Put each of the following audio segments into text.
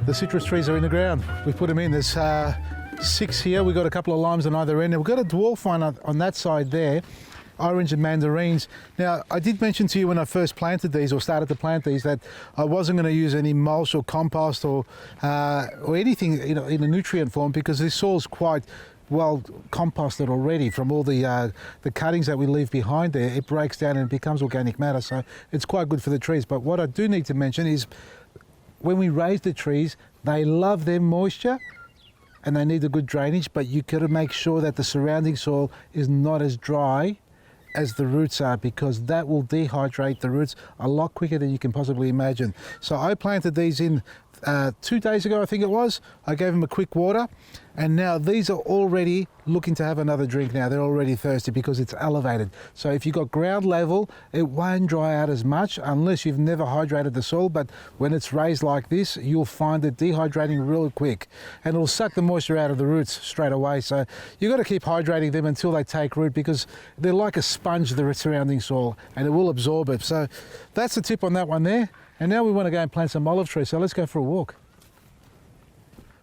The citrus trees are in the ground. We put them in. There's 6 here. We've got a couple of limes on either end. And we've got a dwarf one on that side there, orange and mandarins. Now, I did mention to you when I first planted these or started to plant these that I wasn't going to use any mulch or compost or anything in a nutrient form, because this soil's quite well composted already from all the cuttings that we leave behind there. It breaks down and it becomes organic matter, so it's quite good for the trees. But what I do need to mention is when we raise the trees, they love their moisture and they need a good drainage, but you got to make sure that the surrounding soil is not as dry as the roots are, because that will dehydrate the roots a lot quicker than you can possibly imagine. So I planted these in 2 days ago, I think it was. I gave them a quick water, and now these are already looking to have another drink now. They're already thirsty because it's elevated. So if you've got ground level, it won't dry out as much unless you've never hydrated the soil, but when it's raised like this, you'll find it dehydrating real quick, and it'll suck the moisture out of the roots straight away. So you've got to keep hydrating them until they take root, because they're like a sponge, the surrounding soil, and it will absorb it. So that's the tip on that one there. And now we want to go and plant some olive trees, so let's go for a walk.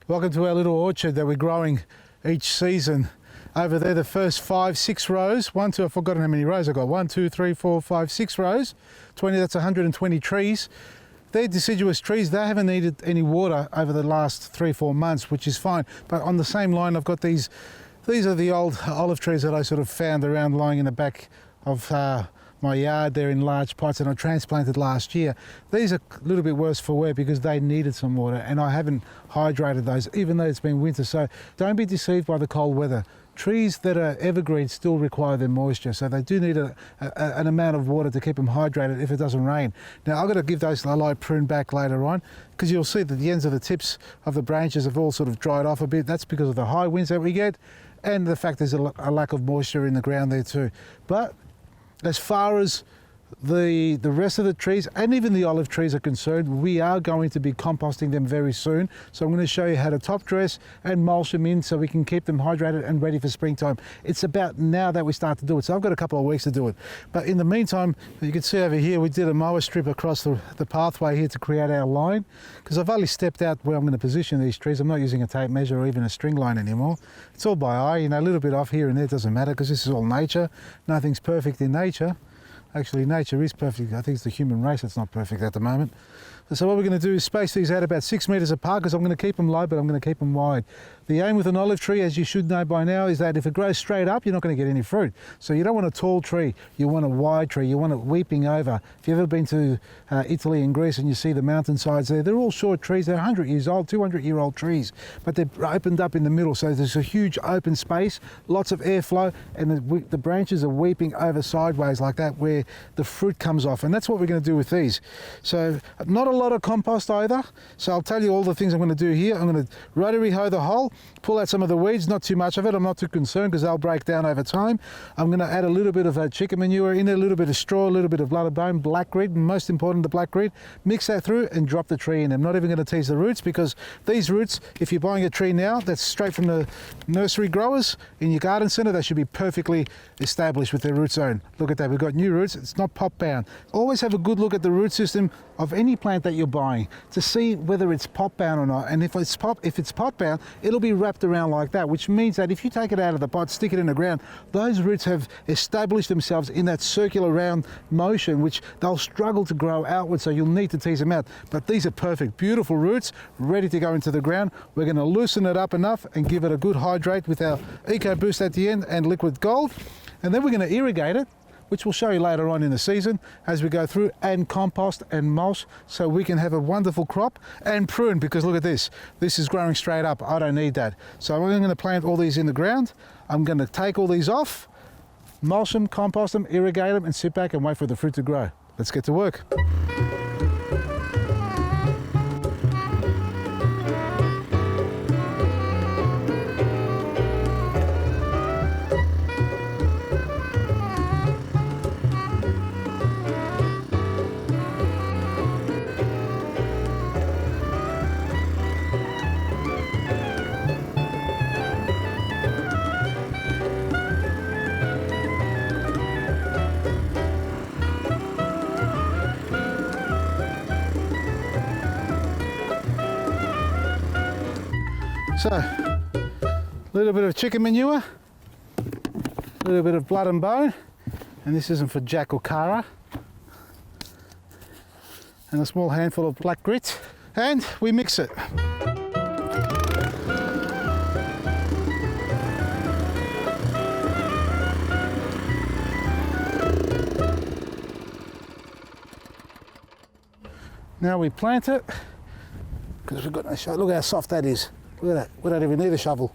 Welcome to our little orchard that we're growing each season. Over there, the first 5, 6 rows, I've forgotten how many rows I've got, 1, 2, 3, 4, 5, 6 rows, 20, that's 120 trees. They're deciduous trees. They haven't needed any water over the last 3, 4 months, which is fine. But on the same line, I've got these are the old olive trees that I sort of found around lying in the back of my yard there in large pots, and I transplanted last year. These are a little bit worse for wear because they needed some water, and I haven't hydrated those even though it's been winter. So don't be deceived by the cold weather. Trees that are evergreen still require their moisture, so they do need an amount of water to keep them hydrated if it doesn't rain. Now I've got to give those a light prune back later on, because you'll see that the ends of the tips of the branches have all sort of dried off a bit. That's because of the high winds that we get and the fact there's a lack of moisture in the ground there too. But as far as the rest of the trees and even the olive trees are concerned, we are going to be composting them very soon. So I'm going to show you how to top dress and mulch them in so we can keep them hydrated and ready for springtime. It's about now that we start to do it. So I've got a couple of weeks to do it. But in the meantime, you can see over here, we did a mower strip across the pathway here to create our line, because I've only stepped out where I'm going to position these trees. I'm not using a tape measure or even a string line anymore. It's all by eye, a little bit off here and there doesn't matter, because this is all nature. Nothing's perfect in nature. Actually, nature is perfect. I think it's the human race that's not perfect at the moment. So what we're going to do is space these out about 6 metres apart, because I'm going to keep them low, but I'm going to keep them wide. The aim with an olive tree, as you should know by now, is that if it grows straight up, you're not going to get any fruit. So you don't want a tall tree, you want a wide tree, you want it weeping over. If you've ever been to Italy and Greece and you see the mountainsides there, they're all short trees. They're 100 years old, 200-year-old trees, but they're opened up in the middle. So there's a huge open space, lots of airflow, and the branches are weeping over sideways like that, where the fruit comes off. And that's what we're going to do with these. So not a lot of compost either. So I'll tell you all the things I'm going to do here. I'm going to rotary hoe the hole, pull out some of the weeds, not too much of it. I'm not too concerned because they'll break down over time. I'm going to add a little bit of chicken manure in there, a little bit of straw, a little bit of blood of bone, black grit, most important, the black grit. Mix that through and drop the tree in. I'm not even going to tease the roots, because these roots, if you're buying a tree now that's straight from the nursery growers in your garden centre, they should be perfectly established with their root zone. Look at that, we've got new roots. It's not pop bound. Always have a good look at the root system of any plant that you're buying to see whether it's pot bound or not. And if it's pot bound, it'll be wrapped around like that, which means that if you take it out of the pot, stick it in the ground, those roots have established themselves in that circular round motion, which they'll struggle to grow outward, so you'll need to tease them out. But these are perfect, beautiful roots, ready to go into the ground. We're going to loosen it up enough and give it a good hydrate with our EcoBoost at the end and Liquid Gold. And then we're going to irrigate it, which we'll show you later on in the season as we go through, and compost and mulch, so we can have a wonderful crop, and prune, because look at this. This is growing straight up. I don't need that. So I'm going to plant all these in the ground. I'm going to take all these off, mulch them, compost them, irrigate them, and sit back and wait for the fruit to grow. Let's get to work. So, a little bit of chicken manure, a little bit of blood and bone, and this isn't for Jack or Cara, and a small handful of black grit, and we mix it. Now we plant it, because we've got no shovel. Look how soft that is. Look at that, we don't even need a shovel.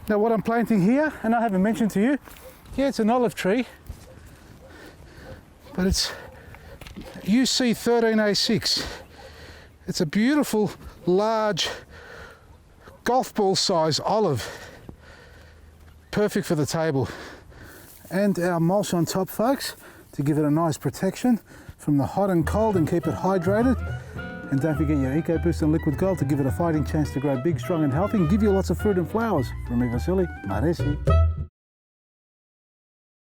Now what I'm planting here, and I haven't mentioned to you, yeah, it's an olive tree, but it's UC 13A6. It's a beautiful, large, golf ball size olive. Perfect for the table. And our mulch on top, folks, to give it a nice protection from the hot and cold and keep it hydrated. And don't forget your EcoBoost and Liquid Gold to give it a fighting chance to grow big, strong and healthy and give you lots of fruit and flowers. From me, Vasily, Maresi.